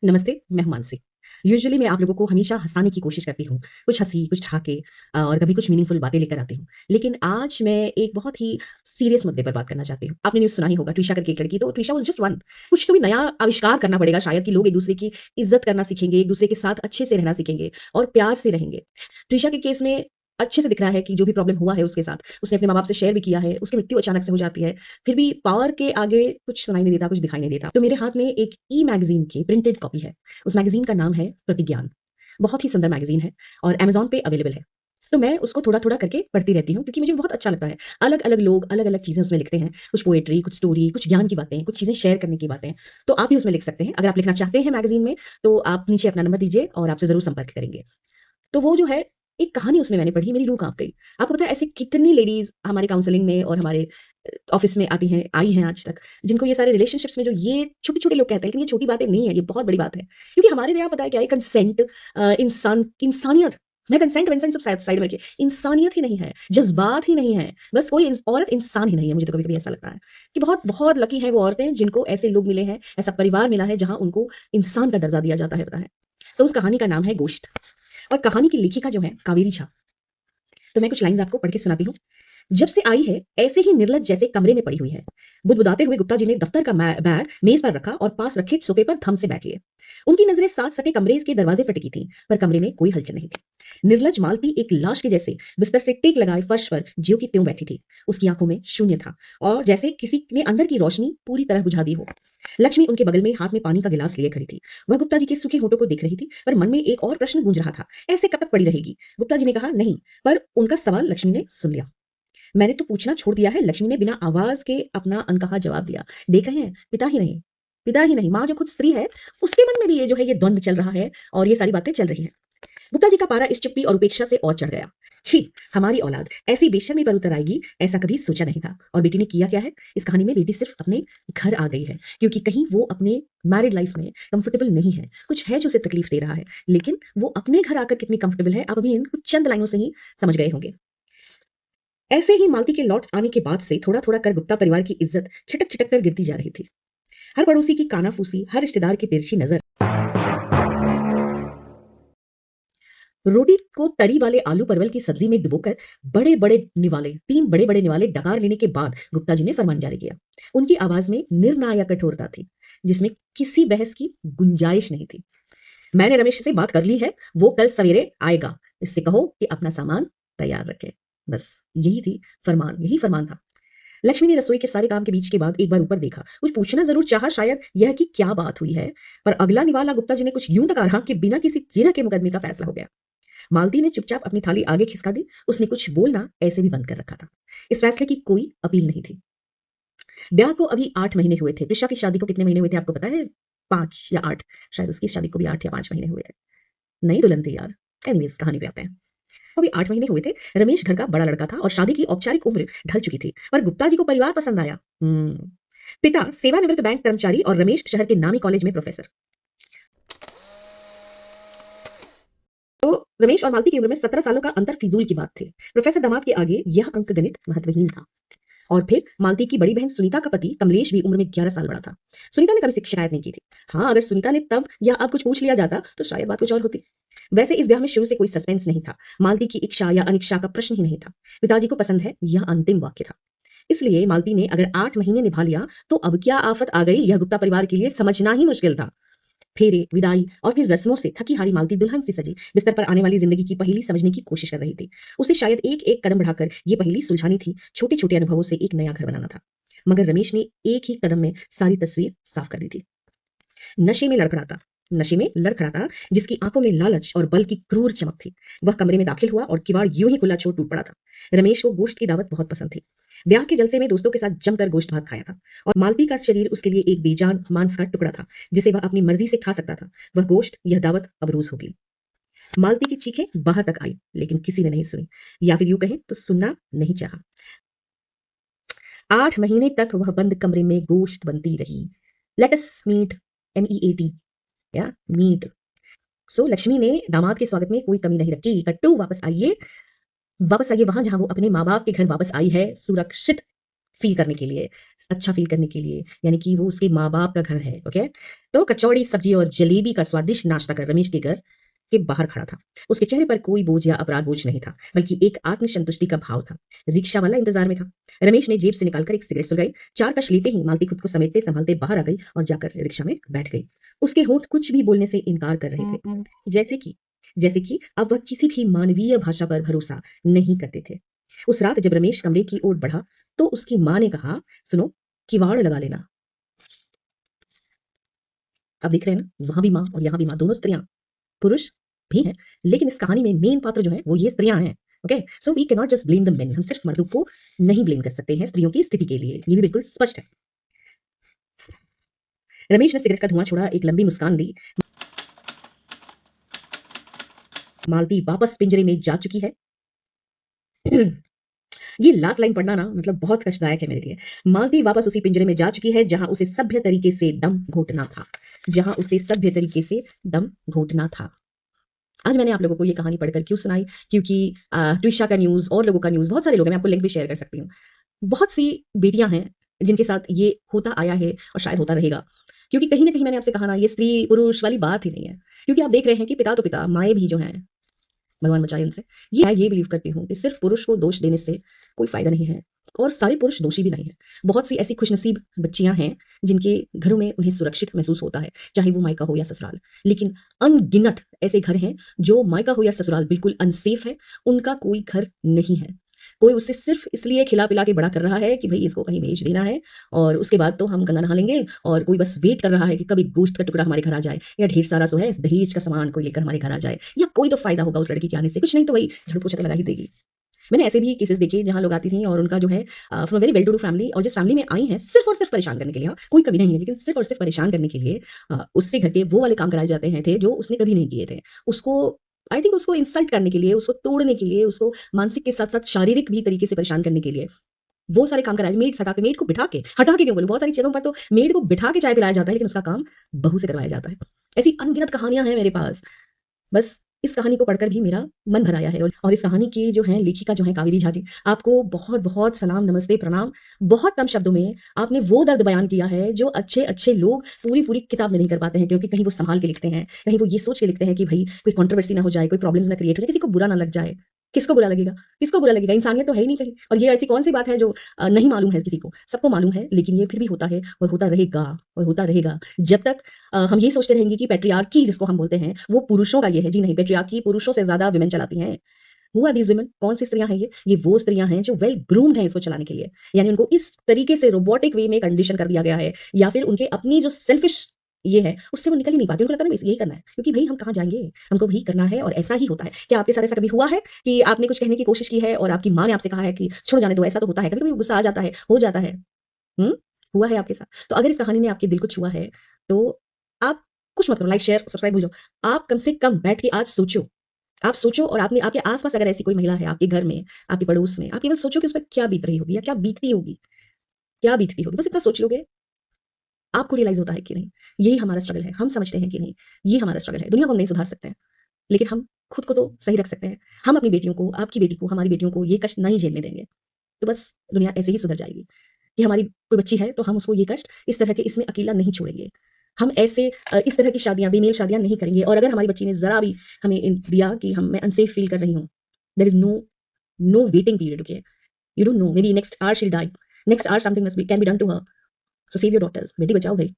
नमस्ते, मैं हूँ मानसी। यूजुअली मैं आप लोगों को हमेशा हँसाने की कोशिश करती हूँ। कुछ हँसी, कुछ ठहाके और कभी कुछ मीनिंगफुल बातें लेकर आती हूँ। लेकिन आज मैं एक बहुत ही सीरियस मुद्दे पर बात करना चाहती हूँ। आपने न्यूज़ सुना ही होगा ट्विशा करके एक लड़की, तो ट्विशा वाज़ जस्ट वन। कुछ तो भी नया आविष्कार करना पड़ेगा शायद कि लोग एक-दूसरे की इज़्ज़त करना सीखेंगे, एक-दूसरे के साथ अच्छे से रहना सीखेंगे और प्यार से रहेंगे। ट्विशा के केस में अच्छे से दिख रहा है कि जो भी प्रॉब्लम हुआ है उसके साथ, उसने अपने माँ-बाप से शेयर भी किया है, उसकी मृत्यु अचानक से हो जाती है। फिर भी पावर के आगे कुछ सुनाई नहीं देता, कुछ दिखाई नहीं देता। तो मेरे हाथ में एक ई-मैगज़ीन की प्रिंटेड कॉपी है। उस मैगज़ीन का नाम है प्रतिज्ञान। बहुत ही सुंदर मैगज़ीन है और अमेज़न पे अवेलेबल है। तो मैं उसको थोड़ा-थोड़ा करके पढ़ती रहती हूँ क्योंकि मुझे बहुत अच्छा लगता है। अलग-अलग लोग अलग-अलग चीज़ें उसमें लिखते हैं। कुछ पोएट्री, कुछ स्टोरी, कुछ ज्ञान की बातें, कुछ चीज़ें शेयर करने की बातें। तो आप भी उसमें लिख सकते हैं। अगर आप लिखना चाहते हैं मैगज़ीन में, तो आप नीचे अपना नंबर दीजिए और आपसे ज़रूर संपर्क करेंगे। तो वो जो है, एक कहानी उसमें मैंने पढ़ी, मेरी रूह काँप गई। आपको पता है ऐसी कितनी लेडीज़ हमारे काउंसलिंग में और हमारे ऑफ़िस में आती हैं, आई हैं आज तक, जिनको ये सारे रिलेशनशिप्स में जो ये छोटे-छोटे लोग कहते हैं, लेकिन ये छोटी बातें नहीं है, ये बहुत बड़ी बात है। क्योंकि हमारे यहाँ पता है क्या है, कंसेंट इंसानियत, मैं कंसेंट-वेंसेंट सब साइड साइड में रखिए, इंसानियत ही नहीं है, जज़्बात ही नहीं है, बस कोई औरत इंसान ही नहीं है, मुझे तो कभी-कभी ऐसा लगता है कि बहुत बहुत लकी हैं वो औरतें जिनको ऐसे लोग मिले हैं, ऐसा परिवार मिला है जहाँ उनको इंसान का दर्जा दिया जाता है, पता है। तो उस कहानी का नाम है गोश्त। और कहानी की लेखिका जो है कावेरी झा। तो मैं कुछ लाइन्स आपको पढ़ के सुनाती हूँ। जब से आई है ऐसे ही निर्लज जैसे कमरे में पड़ी हुई है। बुदबुदाते हुए गुप्ता जी ने दफ्तर का बैग मेज पर रखा और पास रखे सोफे पर थम से बैठ लिए। उनकी नजरें साथ सटे कमरे के दरवाजे पर टिकी थी, पर कमरे में कोई हलचल नहीं थी। निर्लज मालती एक लाश के जैसे बिस्तर से टेक लगाए फर्श पर ज्यों की त्यों बैठी थी। उसकी आंखों में शून्य था और जैसे किसी ने अंदर की रोशनी पूरी तरह बुझा दी हो। लक्ष्मी उनके बगल में हाथ में पानी का गिलास लिए खड़ी थी। वह गुप्ता जी के सूखे होठों को देख रही थी, पर मन में एक और प्रश्न गूंज रहा था, ऐसे कब तक पड़ी रहेगी। गुप्ता जी ने कहा नहीं, पर उनका सवाल लक्ष्मी ने सुन लिया। मैंने तो पूछना छोड़ दिया है, लक्ष्मी ने बिना आवाज के अपना अनकहा जवाब दिया। देख रहे हैं, पिता ही नहीं, माँ जो खुद स्त्री है, उसके मन में भी ये जो है ये द्वंद चल रहा है और ये सारी बातें चल रही हैं। गुप्ता जी का पारा इस चुप्पी और उपेक्षा से और चढ़ गया। छी, हमारी औलाद ऐसी बेशर्मी पर उतर आएगी, ऐसा कभी सोचा नहीं था। और बेटी ने किया क्या है, इस कहानी में बेटी सिर्फ अपने घर आ गई है, क्योंकि कहीं वो अपने मैरिड लाइफ में कंफर्टेबल नहीं है, कुछ है जो उसे तकलीफ दे रहा है, लेकिन वो अपने घर आकर कितनी कंफर्टेबल है, आप अभी इन कुछ चंद लाइनों से ही समझ गए होंगे। ऐसे ही मालती के लौट आने के बाद से थोड़ा थोड़ा कर गुप्ता परिवार की इज्जत छिटक छिटक कर गिरती जा रही थी। हर पड़ोसी की कानाफूसी, हर रिश्तेदार की तिरछी नजर। रोटी को तरी वाले आलू परवल की सब्जी में डुबोकर बड़े बड़े निवाले, तीन बड़े बड़े निवाले डकार लेने के बाद गुप्ता जी ने फरमान जारी किया। उनकी आवाज में निर्णायक कठोरता थी, जिसमें किसी बहस की गुंजाइश नहीं थी। मैंने रमेश से बात कर ली है, वो कल सवेरे आएगा। इससे कहो कि अपना सामान तैयार रखे। बस यही थी फरमान, यही फरमान था। लक्ष्मी ने रसोई के सारे काम के बीच के बाद एक बार ऊपर देखा, कुछ पूछना जरूर चाहा शायद यह कि क्या बात हुई है, पर अगला निवाला गुप्ता जी ने कुछ यूं टका रहा कि बिना किसी जिरह के मुकदमे का फैसला हो गया। मालती ने चुपचाप अपनी थाली आगे खिसका दी, उसने कुछ बोलना ऐसे भी बंद कर रखा था। इस फैसले की कोई अपील नहीं थी। ब्याह को अभी 8 महीने हुए थे। प्रिशा की शादी को कितने महीने हुए थे आपको पता है? 5 या 8, शायद उसकी शादी को भी 8 या 5 महीने हुए थे। नई दुल्हन थी यार। एनीवेज कहानी पे आते हैं। तो अभी 8 महीने हुए थे। रमेश घर का बड़ा लड़का था और शादी की औपचारिक उम्र ढल चुकी थी, पर गुप्ता जी को परिवार पसंद आया। पिता सेवानिवृत्त बैंक कर्मचारी और रमेश शहर के नामी कॉलेज में प्रोफेसर। तो रमेश और मालती की उम्र में 17 सालों का अंतर फिजूल की बात थी। प्रोफेसर दामाद के आगे यह अंक गणित महत्वहीन था। और फिर मालती की बड़ी बहन सुनीता का पति कमलेश भी उम्र में 11 साल बड़ा था। सुनीता ने कभी शिकायत नहीं की थी। हाँ, अगर सुनीता ने तब या अब कुछ पूछ लिया जाता तो शायद बात कुछ और होती। वैसे इस ब्याह में शुरू से कोई सस्पेंस नहीं था। मालती की इच्छा या अनिच्छा का प्रश्न ही नहीं था। पिताजी को पसंद है, यह अंतिम वाक्य था। इसलिए मालती ने अगर 8 महीने निभा लिया तो अब क्या आफत आ गई, यह गुप्ता परिवार के लिए समझना ही मुश्किल था। फेरे, विदाई और फिर रस्मों से थकी हारी मालती दुल्हन सी सजी बिस्तर पर आने वाली जिंदगी की पहेली समझने की कोशिश कर रही थी। उसे शायद एक एक कदम बढ़ाकर ये पहेली सुलझानी थी, छोटे छोटे अनुभवों से एक नया घर बनाना था। मगर रमेश ने एक ही कदम में सारी तस्वीर साफ कर दी थी। नशे में लड़खड़ाता, नशे में लड़खड़ाता, जिसकी आंखों में लालच और बल की क्रूर चमक थी, वह कमरे में दाखिल हुआ और किवाड़ यूं ही खुला छोड़ टूट पड़ा था। रमेश को गोश्त की दावत बहुत पसंद थी। ब्याह के जलसे में दोस्तों के साथ जमकर गोश्त भात खाया था और मालती का शरीर उसके लिए एक बेजान मांस का टुकड़ा था, जिसे वह अपनी मर्जी से खा सकता था। वह गोश्त, यह दावत अब रोज होगी। मालती की चीखें बाहर तक आई, लेकिन किसी ने नहीं सुनी, या फिर यूं कहें तो सुनना नहीं चाहा। 8 महीने तक वह बंद कमरे में गोश्त बनती रही। लेट अस मीट, MEAT, या मीट। सो लक्ष्मी ने दामाद के स्वागत में कोई कमी नहीं रखी। कट्टू वापस आइए, वापस आइए वहां जहां वो अपने माँ बाप के घर वापस आई है, सुरक्षित। फील करने के लिए, अच्छा फील करने के लिए, यानी कि वो उसके माँ-बाप का घर है, ओके? तो कचौड़ी, सब्जी और जलेबी का स्वादिष्ट नाश्ता कर रमेश के घर के बाहर खड़ा था। उसके चेहरे पर कोई बोझ या अपराध बोझ नहीं था, बल्कि एक आत्मसंतुष्टि का भाव था। रिक्शा वाला इंतजार में था। रमेश ने जेब से निकालकर एक सिगरेट सुलगाई। 4 कश लेते ही मालती खुद को समेटते-संभालते बाहर आ गई और जाकर रिक्शा में बैठ गई। उसके होंठ कुछ भी बोलने से इनकार कर रहे थे। जैसे कि अब वह किसी भी मानवीय भाषा पर भरोसा नहीं करते थे। उस रात जब रमेश कमरे की ओर बढ़ा, तो उसकी माँ ने कहा, "सुनो, किवाड़ लगा लेना।" अब देख रहे हैं ना, वहाँ भी माँ और यहाँ भी माँ, दोनों स्त्रियाँ, पुरुष भी हैं, लेकिन इस कहानी में मेन पात्र जो है वो ये स्त्रियाँ हैं। Okay? So we can not just blame the men, हम सिर्फ मर्दों को नहीं ब्लेम कर सकते हैं स्त्रियों की स्थिति के लिए, ये भी बिल्कुल स्पष्ट है। रमेश ने सिगरेट का धुआं छोड़ा, एक लंबी मुस्कान दी। मालती वापस पिंजरे में जा चुकी है। ये लास्ट लाइन पढ़ना ना मतलब बहुत कष्टदायक है मेरे लिए। मालती वापस उसी पिंजरे में जा चुकी है जहां उसे सभ्य तरीके से दम घोटना था। जहां उसे सभ्य तरीके से दम घोटना था। आज मैंने आप लोगों को ये कहानी पढ़कर क्यों सुनाई? क्योंकि ट्विशा का न्यूज़ और लोगों का न्यूज़, बहुत सारे लोग हैं, मैं आपको लिंक भी शेयर कर सकती हूँ। बहुत सी बेटियाँ हैं जिनके साथ ये होता आया है और शायद होता रहेगा। क्योंकि कहीं न कहीं मैंने आपसे कहा ना, ये स्त्री-पुरुष वाली बात ही नहीं है। क्योंकि आप देख रहे हैं कि पिता तो पिता, माएँ भी जो हैं, भगवान बचाए उनसे। मैं ये बिलीव करती हूँ कि सिर्फ़ पुरुष को दोष देने से कोई फ़ायदा नहीं है और सारे पुरुष दोषी भी नहीं हैं। बहुत सी ऐसी खुशनसीब बच्चियाँ हैं जिनके घरों में उन्हें सुरक्षित महसूस होता है, चाहे वो मायका हो या ससुराल। लेकिन अनगिनत ऐसे घर हैं जो मायका हो या ससुराल बिल्कुल अनसेफ है, उनका कोई घर नहीं है। कोई उसे सिर्फ़ इसलिए खिला-पिला के बड़ा कर रहा है कि भई इसको कहीं भेज देना है और उसके बाद तो हम गंगा नहा लेंगे, और कोई बस वेट कर रहा है कि कभी गोश्त का टुकड़ा हमारे घर आ जाए या ढेर सारा जो है दहेज का सामान कोई लेकर हमारे घर आ जाए, या कोई तो फ़ायदा होगा उस लड़की के आने से, कुछ नहीं तो वही झाड़ू-पोछा तो लगा ही देगी। मैंने ऐसे भी केसेस देखे जहाँ लोग आती थीं और उनका जो है from a very well to do family, और जिस फैमिली में आई हैं सिर्फ़ और सिर्फ़ परेशान करने के लिए, हाँ, कोई कमी नहीं है, लेकिन सिर्फ़ और सिर्फ़ परेशान करने के लिए उससे घर के वो वाले काम कराए जाते हैं थे जो उसने कभी नहीं किए थे। उसको आई थिंक उसको इंसल्ट करने के लिए, उसको तोड़ने के लिए, उसको मानसिक के साथ-साथ शारीरिक भी तरीके से परेशान करने के लिए, वो सारे काम कराए, मेड्स हटा के, मेड को बिठा के, हटा के क्यों बोलूँ, बहुत सारी जगहों पर तो मेड को बिठा के चाय पिलाया जाता है, लेकिन उसका काम बहू से करवाया जाता है। ऐसी अनगिनत कहानियाँ हैं मेरे पास। बस इस कहानी को पढ़कर भी मेरा मन भर आया है, और इस कहानी की जो है लेखिका जो है कावेरी झा जी, आपको बहुत-बहुत सलाम, नमस्ते, प्रणाम। बहुत कम शब्दों में आपने वो दर्द बयान किया है जो अच्छे-अच्छे लोग पूरी-पूरी किताब में नहीं कर पाते हैं, क्योंकि कहीं वो सँभाल के लिखते हैं, कहीं वो ये सोच के लिखते हैं कि भई कोई कंट्रोवर्सी ना हो जाए, कोई प्रॉब्लम्स ना क्रिएट हो जाए, किसी को बुरा ना लग जाए। किसको बुरा लगेगा? किसको बुरा लगेगा? इंसानियत तो है ही नहीं कहीं, और ये ऐसी कौन-सी बात है जो नहीं मालूम है किसी को? सबको मालूम है, लेकिन ये फिर भी होता है और होता रहेगा और होता रहेगा। जब तक हम ये सोचते रहेंगे कि पैट्रियार्की जिसको हम बोलते हैं, वो पुरुषों का ये है। जी नहीं, पैट्रियार्की पुरुषों से ज़्यादा वुमेन चलाती हैं। Who are these women? कौन सी स्त्रियाँ हैं ये? ये वो स्त्रियाँ हैं जो वेल ग्रूम्ड हैं इसको चलाने के लिए। यानी उनको इस तरीके से रोबोटिक वे में कंडीशन कर दिया गया है, या फिर उनके अपनी जो सेल्फिश ये है, उससे वो निकल ही नहीं पाती। उनको लगता है ना बस यही करना है, क्योंकि भई हम कहाँ जाएँगे? हमको वही करना है और ऐसा ही होता है। क्या आपके साथ ऐसा कभी हुआ है कि आपने कुछ कहने की कोशिश की है और आपकी माँ ने आपसे कहा है कि छोड़ो जाने दो, ऐसा तो होता है, कभी-कभी गुस्सा आ जाता है, हो जाता है। हुँ? हुआ है आपके साथ? तो अगर इस कहानी ने आपके दिल को छुआ है, तो आप कुछ मत करो, लाइक, शेयर, सब्सक्राइब भूल जाओ। आप कम से कम बैठ के आज सोचो। आप सोचो, और आपने आपके आस-पास अगर ऐसी कोई महिला है, आपके घर में, आपके पड़ोस में, आप केवल सोचो कि उस पर क्या बीत रही होगी या क्या बीतती होगी? क्या बीतती होगी? बस इतना सोच लोगे, आपको रियलाइज़ होता है कि नहीं, यही हमारा स्ट्रगल है। हम समझते हैं कि नहीं, ये हमारा स्ट्रगल है। दुनिया को हम नहीं सुधार सकते हैं, लेकिन हम खुद को तो सही रख सकते हैं। हम अपनी बेटियों को, आपकी बेटी को, हमारी बेटियों को ये कष्ट नहीं झेलने देंगे। तो बस दुनिया ऐसे ही सुधर जाएगी। कि हमारी कोई बच्ची है तो हम उसको ये कष्ट इस तरह के इसमें अकेला नहीं छोड़ेंगे। हम ऐसे इस तरह की शादियाँ, बेमेल शादियाँ नहीं करेंगे, और अगर हमारी बच्ची ने ज़रा भी हमें दिया कि मैं अनसेफ फ़ील कर रही हूँ, there is no waiting period, okay? You don't know, maybe next hour she will die, next hour something must be can be done to her. So save your daughters, बेटी बचाओ भई।